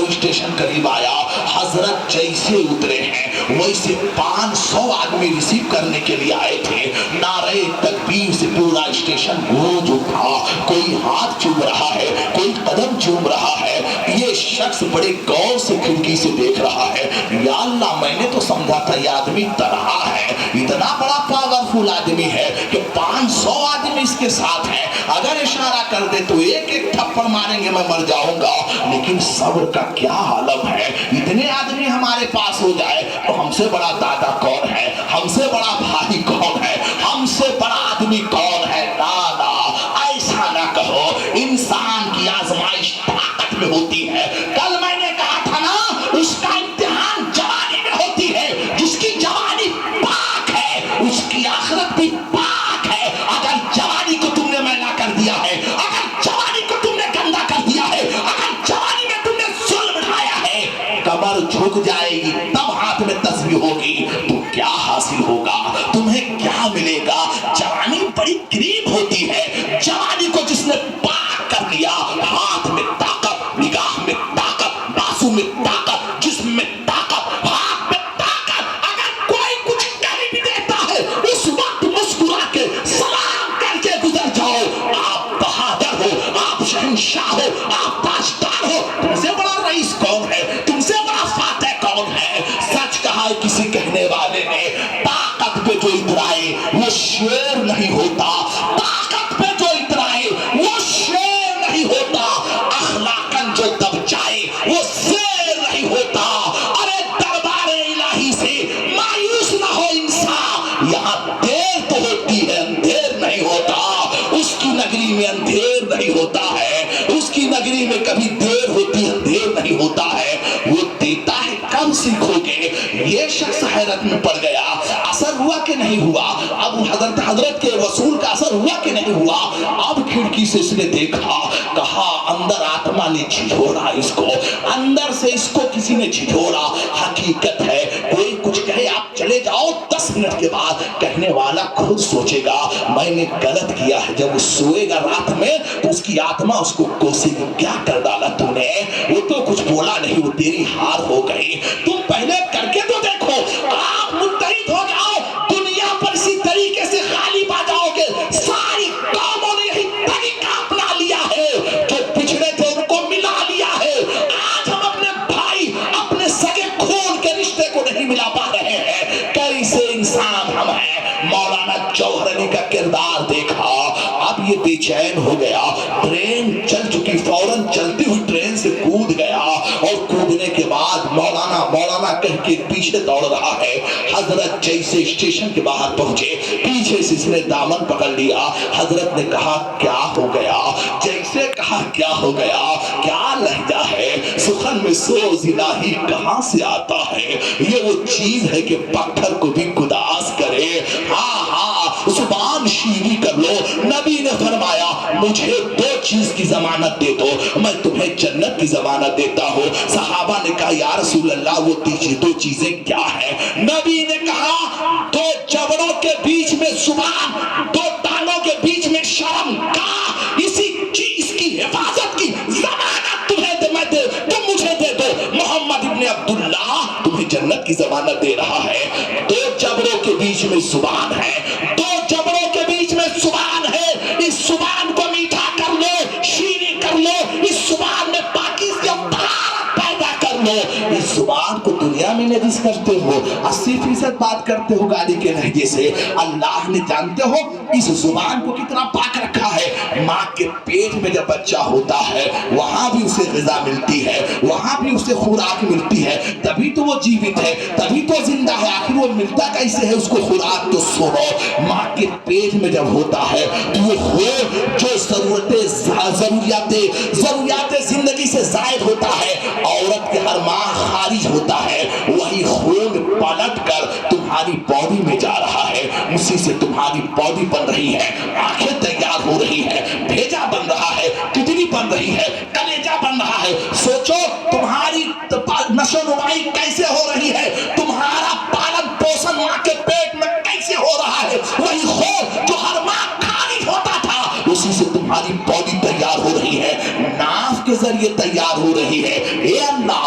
Station قریب آیا، حضرت جیسے اترے ہیں ویسے 500 آدمی ریسیو کرنے کے لیے آئے تھے. نعرہ تکبیر سے پورا اسٹیشن گونج اٹھا. کوئی ہاتھ چوم رہا ہے، کوئی قدم چوم رہا ہے. یہ شخص بڑے غور سے کھڑکی سے دیکھ رہا ہے. یا اللہ، میں نے تو سمجھا تھا یہ آدمی تنہا ہے، اتنا بڑا پاورفل آدمی ہے کہ 500 آدمی اس کے ساتھ ہیں، اگر اشارہ کر دے تو ایک ایک تھپڑ ماریں گے میں مر جاؤں گا. لیکن صبر کا کیا عالم ہے، اتنے آدمی ہمارے پاس ہو جائے تو ہم سے بڑا دادا کون ہے، ہم سے بڑا بھائی کون ہے، ہم سے بڑا آدمی کون ہے. دادا ایسا نہ کہو، انسان کی آزمائش طاقت میں ہوتی ہے. کل میں نے کہا تھا نا، اس کا امتحان جوانی میں ہوتی ہے. جس کی جوانی پاک ہے اس کی آخرت بھی پاک ہے. اگر جوانی کو تم نے میلا کر دیا ہے، اگر جوانی کو تم نے گندا کر دیا ہے، اگر جوانی میں تم نے ظلم ڈھایا ہے، کمر جھک جائے گی تب ہاتھ میں تسبیح ہوگی تو کیا حاصل ہوگا، تمہیں کیا ملے گا. جوانی بڑی قریب ہوتی ہے. جوانی کو جس نے پاک کر لیا، ہاتھ میں طاقت، نگاہ میں طاقت، بازو میں طاقت، جسم میں طاقت، ہاتھ میں طاقت. اگر کوئی کچھ کر بھی دیتا ہے اس وقت مسکرا کے سلام کر کے گزر جاؤ. آپ بہادر ہو، آپ شہنشاہ ہو، آپ تاجدار ہو. تم سے بڑا رئیس کون ہے، تم سے بڑا فاتح کون ہے. سچ کہا ہے کسی کہنے والے نے، طاقت پہ جو اترائے وہ شیر نہیں ہوتا. طاقت پہ جو اترائے وہ شیر نہیں ہوتا. اخلاقاً جو دب جائے وہ شیر نہیں ہوتا. ارے دربار الہی سے مایوس نہ ہو انسان، یہاں دیر تو ہوتی ہے، اندھیر نہیں ہوتا. اس کی نگری میں اندھیر نہیں ہوتا ہے، اس کی نگری میں کبھی دیر ہوتی ہے، اندھیر نہیں ہوتا ہے. وہ دیتا ہے کب سیکھو گے. یہ شخص حیرت میں پڑ گیا، اثر ہوا کہ نہیں ہوا. اب حضرت کے وصول کا اثر ہوا کہ نہیں ہوا. اب کھڑکی سے اس نے دیکھا، کہا اندر آتما نے جھجھوڑا اس کو، اندر سے اس کو کسی نے جھجھوڑا. حقیقت ہے کوئی کچھ کہے آپ چلے جاؤ، 10 منٹ کے بعد کہنے والا خود سوچے گا میں نے غلط کیا ہے. جب وہ سوئے گا رات میں تو اس کی آتما اس کو کوسے گی، کیا کر ڈالا تو نے. وہ تو کچھ بولا نہیں، وہ تیری ہار ہو گئی. تم پہلے کر کے تو دیکھو. آپ متحد ہو جاؤ، دنیا پر اسی طریقے سے غالب آ جاؤ گے. ساری قوموں نے یہی طریقہ اپنا لیا ہے، جو پچھڑے تھے ان کو ملا لیا ہے. آج ہم اپنے بھائی، اپنے سگے خون کے رشتے کو نہیں ملا پا رہے ہیں. کیسے انسان ہم ہیں. مولانا جوہر علی کا کردار دیکھا، اب یہ بے چین ہو گیا. ٹرین چل چکی، فوراً چلتی ہوئی ٹرین سے کود گیا اور کودنے کے بعد مولانا مولانا کہہ کے پیچھے دوڑ رہا ہے. حضرت جیسے اسٹیشن کے باہر پہنچے، پیچھے سے اس نے دامن پکڑ لیا. حضرت نے کہا کیا ہو گیا. جیسے کہا کیا ہو گیا، کیا لہجہ ہے. سخن میں سوز الہی کہاں سے آتا ہے. یہ وہ چیز ہے کہ پتھر کو بھی گداز کرے. ہاں ہاں، زبان شیریں کر لو. نبی نے فرمایا مجھے 2 چیز کی ضمانت دے دو، میں تمہیں جنت کی ضمانت دیتا ہوں. صحابہ نے کہا یا رسول اللہ وہ 2 چیزیں کیا ہیں. نبی نے کہا 2 جبڑوں کے بیچ میں زبان، 2 ٹانگوں کے بیچ میں شرم کا، اسی چیز کی حفاظت کی ضمانت تمہیں تم مجھے دے دو. محمد ابن عبداللہ تمہیں جنت کی ضمانت دے رہا ہے. 2 جبڑوں کے بیچ میں زبان ہے، 2 جبڑوں کے بیچ میں زبان ہے. اس زبان کو میٹھا کر لو، شیریں کر لو. اس زبان میں پاکیزگی پیدا کر لو. اس زبان کو دنیا میں نجس کرتے ہو، 80% بات کرتے ہو گالی کے لہجے سے. اللہ نے جانتے ہو اس زبان کو کتنا پاک رکھا ہے. ماں کے پیٹ میں جب بچہ ہوتا ہے وہاں بھی اسے غذا ملتی ہے، وہاں بھی اسے خوراک ملتی ہے، تبھی تو وہ جیوت ہے، تبھی تو زندہ ہے. آخر وہ ملتا کیسے ہے اس کو خوراک. تو سنو، ماں کے پیٹ میں جب ہوتا ہے تو وہ خون جو ضروریات زندگی سے زائد ہوتا ہے، عورت کے ہر ماہ خارج ہوتا ہے، وہی خون پلٹ کر تمہاری باڈی میں جا رہا ہے. اسی سے تمہاری باڈی بن رہی ہے، آنکھیں تیار ہو رہی ہے، بھیجا بن رہا ہے، کڈنی بن رہی ہے، کلیجہ بن رہا ہے. سوچو تمہاری نشو نمائی کیسے ہو رہی ہے، تمہارا پالن پوشن ماں کے پیٹ میں کیسے ہو رہا ہے. وہی خون جو ہر ماہ خارج ہوتا تھا اسی سے تمہاری باڈی تیار ہو رہی ہے، ناف کے ذریعے تیار ہو رہی ہے. اے اللہ